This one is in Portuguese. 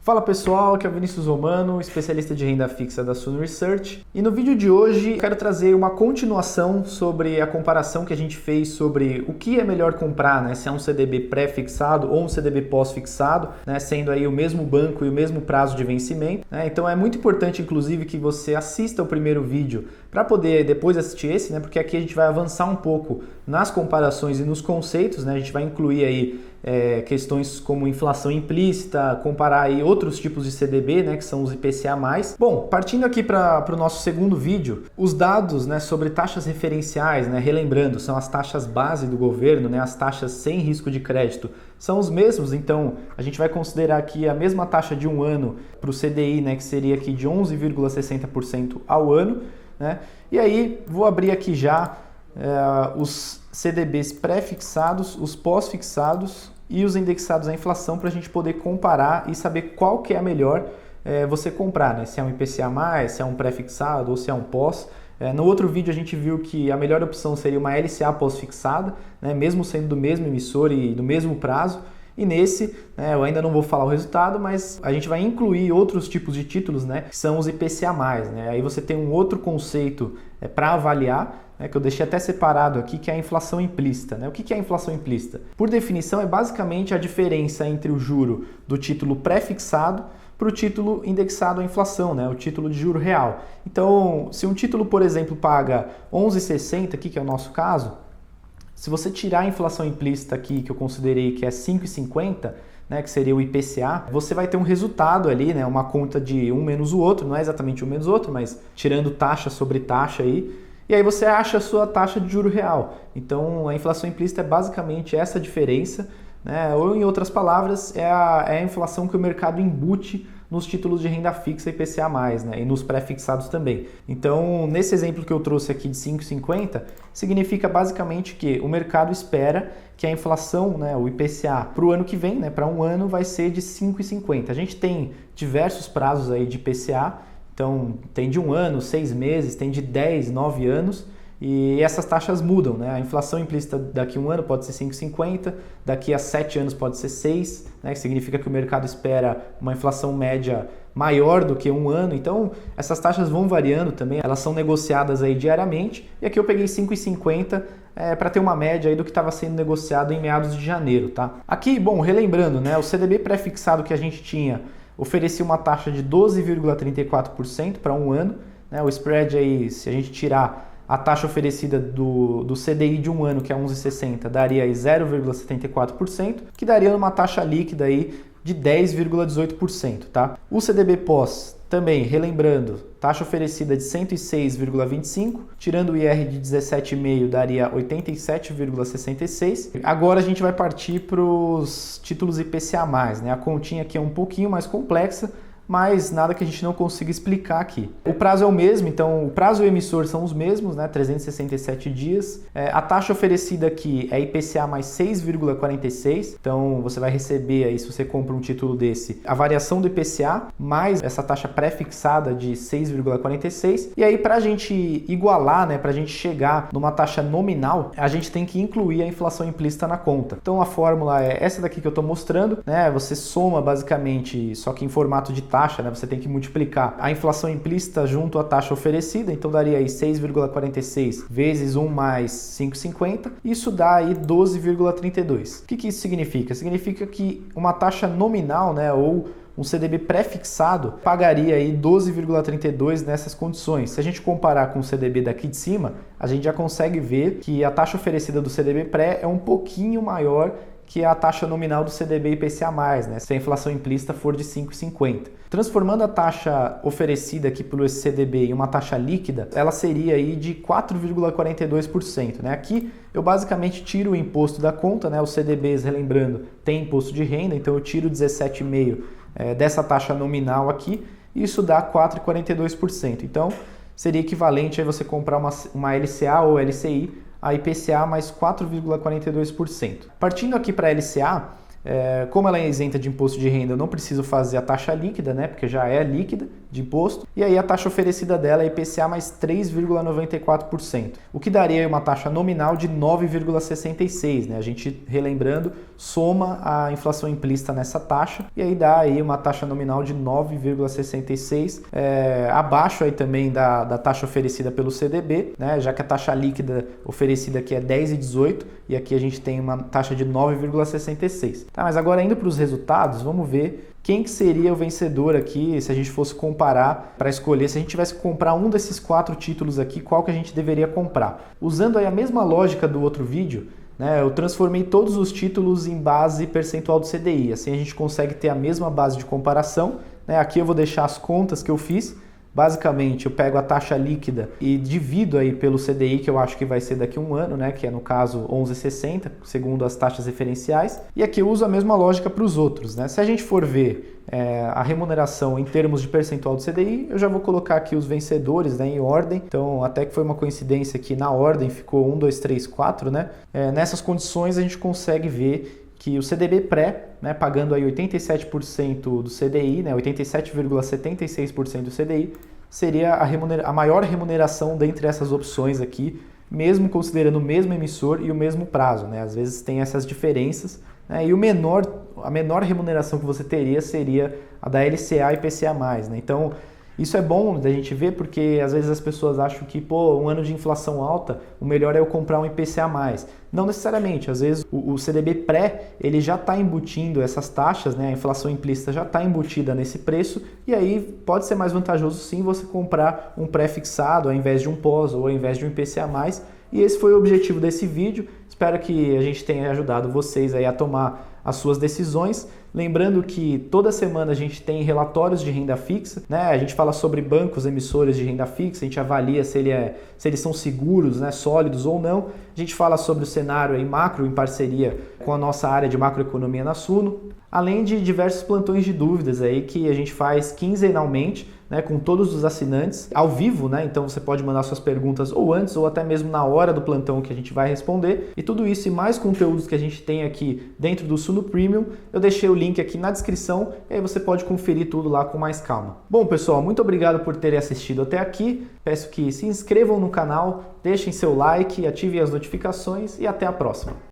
Fala pessoal, aqui é o Vinícius Romano, especialista de renda fixa da Suno Research. E no vídeo de hoje eu quero trazer uma continuação sobre a comparação que a gente fez sobre o que é melhor comprar, né? Se é um CDB pré-fixado ou um CDB pós-fixado, né? Sendo aí o mesmo banco e o mesmo prazo de vencimento, né? Então é muito importante, inclusive, que você assista o primeiro vídeo para poder depois assistir esse, né? Porque aqui a gente vai avançar um pouco nas comparações e nos conceitos, né? A gente vai incluir aí questões como inflação implícita, comparar aí outros tipos de CDB, né, que são os IPCA+. Bom, partindo aqui para o nosso segundo vídeo, os dados, né, sobre taxas referenciais, né, relembrando, são as taxas base do governo, né, as taxas sem risco de crédito, são os mesmos, então a gente vai considerar aqui a mesma taxa de um ano para o CDI, né, que seria aqui de 11,60% ao ano, né, e aí vou abrir aqui já os CDBs pré-fixados, os pós-fixados e os indexados à inflação para a gente poder comparar e saber qual que é a melhor você comprar, né? Se é um IPCA+, se é um pré-fixado ou se é um pós. No outro vídeo a gente viu que a melhor opção seria uma LCA pós-fixada, né? Mesmo sendo do mesmo emissor e do mesmo prazo. E nesse, né, eu ainda não vou falar o resultado, mas a gente vai incluir outros tipos de títulos, né, que são os IPCA+, né? Aí você tem um outro conceito para avaliar, né, que eu deixei até separado aqui, que é a inflação implícita, né? O que é a inflação implícita? Por definição, é basicamente a diferença entre o juro do título pré-fixado para o título indexado à inflação, né? O título de juro real. Então, se um título, por exemplo, paga 11,60, aqui que é o nosso caso, se você tirar a inflação implícita aqui, que eu considerei que é 5,50, né, que seria o IPCA, você vai ter um resultado ali, né, uma conta de um menos o outro, não é exatamente um menos o outro, mas tirando taxa sobre taxa aí, e aí você acha a sua taxa de juro real. Então a inflação implícita é basicamente essa diferença, né, ou em outras palavras, é a inflação que o mercado embute nos títulos de renda fixa IPCA+, né, e nos pré-fixados também. Então, nesse exemplo que eu trouxe aqui de 5,50, significa basicamente que o mercado espera que a inflação, né, o IPCA, para o ano que vem, né, para um ano, vai ser de 5,50. A gente tem diversos prazos aí de IPCA, então tem de 1 ano, 6 meses, tem de 10, 9 anos, e essas taxas mudam, né? A inflação implícita daqui a 1 ano pode ser 5,50, daqui a 7 anos pode ser 6, né? Que significa que o mercado espera uma inflação média maior do que 1 ano. Então, essas taxas vão variando também, elas são negociadas aí diariamente. E aqui eu peguei 5,50 para ter uma média aí do que estava sendo negociado em meados de janeiro, tá? Aqui, bom, relembrando, né? O CDB pré-fixado que a gente tinha oferecia uma taxa de 12,34% para 1 ano, né? O spread aí, se a gente tirar a taxa oferecida do CDI de 1 ano, que é 11,60, daria aí 0,74%, que daria uma taxa líquida aí de 10,18%, tá? O CDB pós, também, relembrando, taxa oferecida de 106,25, tirando o IR de 17,5 daria 87,66. Agora a gente vai partir para os títulos IPCA+, né? A continha aqui é um pouquinho mais complexa, mas nada que a gente não consiga explicar aqui. O prazo é o mesmo, então o prazo e o emissor são os mesmos, né? 367 dias. A taxa oferecida aqui é IPCA mais 6,46, então você vai receber aí, se você compra um título desse, a variação do IPCA mais essa taxa pré-fixada de 6,46. E aí, para a gente igualar, né, para a gente chegar numa taxa nominal, a gente tem que incluir a inflação implícita na conta. Então a fórmula é essa daqui que eu estou mostrando, né? Você soma basicamente, só que em formato de taxa, né? Você tem que multiplicar a inflação implícita junto à taxa oferecida, então daria aí 6,46 vezes 1 mais 5,50, isso dá aí 12,32. O que isso significa? Significa que uma taxa nominal, né, ou um CDB pré-fixado pagaria aí 12,32 nessas condições. Se a gente comparar com o CDB daqui de cima, a gente já consegue ver que a taxa oferecida do CDB pré é um pouquinho maior que a taxa nominal do CDB IPCA+, né, se a inflação implícita for de 5,50. Transformando a taxa oferecida aqui pelo CDB em uma taxa líquida, ela seria aí de 4,42%. Né? Aqui eu basicamente tiro o imposto da conta, né? Os CDBs, relembrando, tem imposto de renda, então eu tiro 17,5% dessa taxa nominal aqui, e isso dá 4,42%. Então seria equivalente a você comprar uma LCA ou LCI, a IPCA mais 4,42%. Partindo aqui para a LCA, como ela é isenta de imposto de renda, eu não preciso fazer a taxa líquida, né, porque já é líquida, de imposto, e aí a taxa oferecida dela é IPCA mais 3,94%, o que daria uma taxa nominal de 9,66%, né? A gente, relembrando, soma a inflação implícita nessa taxa, e aí dá aí uma taxa nominal de 9,66%, abaixo aí também da taxa oferecida pelo CDB, né? Já que a taxa líquida oferecida aqui é 10,18%, e aqui a gente tem uma taxa de 9,66%. Tá, mas agora indo para os resultados, vamos ver quem que seria o vencedor aqui, se a gente fosse comparar para escolher, se a gente tivesse que comprar um desses 4 títulos aqui, qual que a gente deveria comprar. Usando aí a mesma lógica do outro vídeo, né, eu transformei todos os títulos em base percentual do CDI, assim a gente consegue ter a mesma base de comparação, né? Aqui eu vou deixar as contas que eu fiz. Basicamente, eu pego a taxa líquida e divido aí pelo CDI, que eu acho que vai ser daqui a um ano, né? Que é no caso 11,60, segundo as taxas referenciais. E aqui eu uso a mesma lógica para os outros, né? Se a gente for ver a remuneração em termos de percentual do CDI, eu já vou colocar aqui os vencedores, né, em ordem. Então, até que foi uma coincidência que na ordem ficou 1, 2, 3, 4, né? Nessas condições a gente consegue ver que o CDB pré, né, pagando aí 87% do CDI, né, 87,76% do CDI, seria a maior remuneração dentre essas opções aqui, mesmo considerando o mesmo emissor e o mesmo prazo, né? Às vezes tem essas diferenças, né? E a menor remuneração que você teria seria a da LCA e PCA+, né? Então, isso é bom da gente ver porque às vezes as pessoas acham que, um ano de inflação alta, o melhor é eu comprar um IPCA+. Não necessariamente, às vezes o CDB pré, ele já está embutindo essas taxas, né? A inflação implícita já está embutida nesse preço e aí pode ser mais vantajoso sim você comprar um pré-fixado ao invés de um pós ou ao invés de um IPCA+. E esse foi o objetivo desse vídeo. Espero que a gente tenha ajudado vocês aí a tomar as suas decisões. Lembrando que toda semana a gente tem relatórios de renda fixa, né? A gente fala sobre bancos emissores de renda fixa, a gente avalia se eles são seguros, né? Sólidos ou não. A gente fala sobre o cenário aí macro em parceria com a nossa área de macroeconomia na Suno, além de diversos plantões de dúvidas aí que a gente faz quinzenalmente, né, com todos os assinantes, ao vivo, né? Então você pode mandar suas perguntas ou antes ou até mesmo na hora do plantão que a gente vai responder. E tudo isso e mais conteúdos que a gente tem aqui dentro do Suno Premium, eu deixei o link aqui na descrição e aí você pode conferir tudo lá com mais calma. Bom, pessoal, muito obrigado por terem assistido até aqui. Peço que se inscrevam no canal, deixem seu like, ativem as notificações e até a próxima.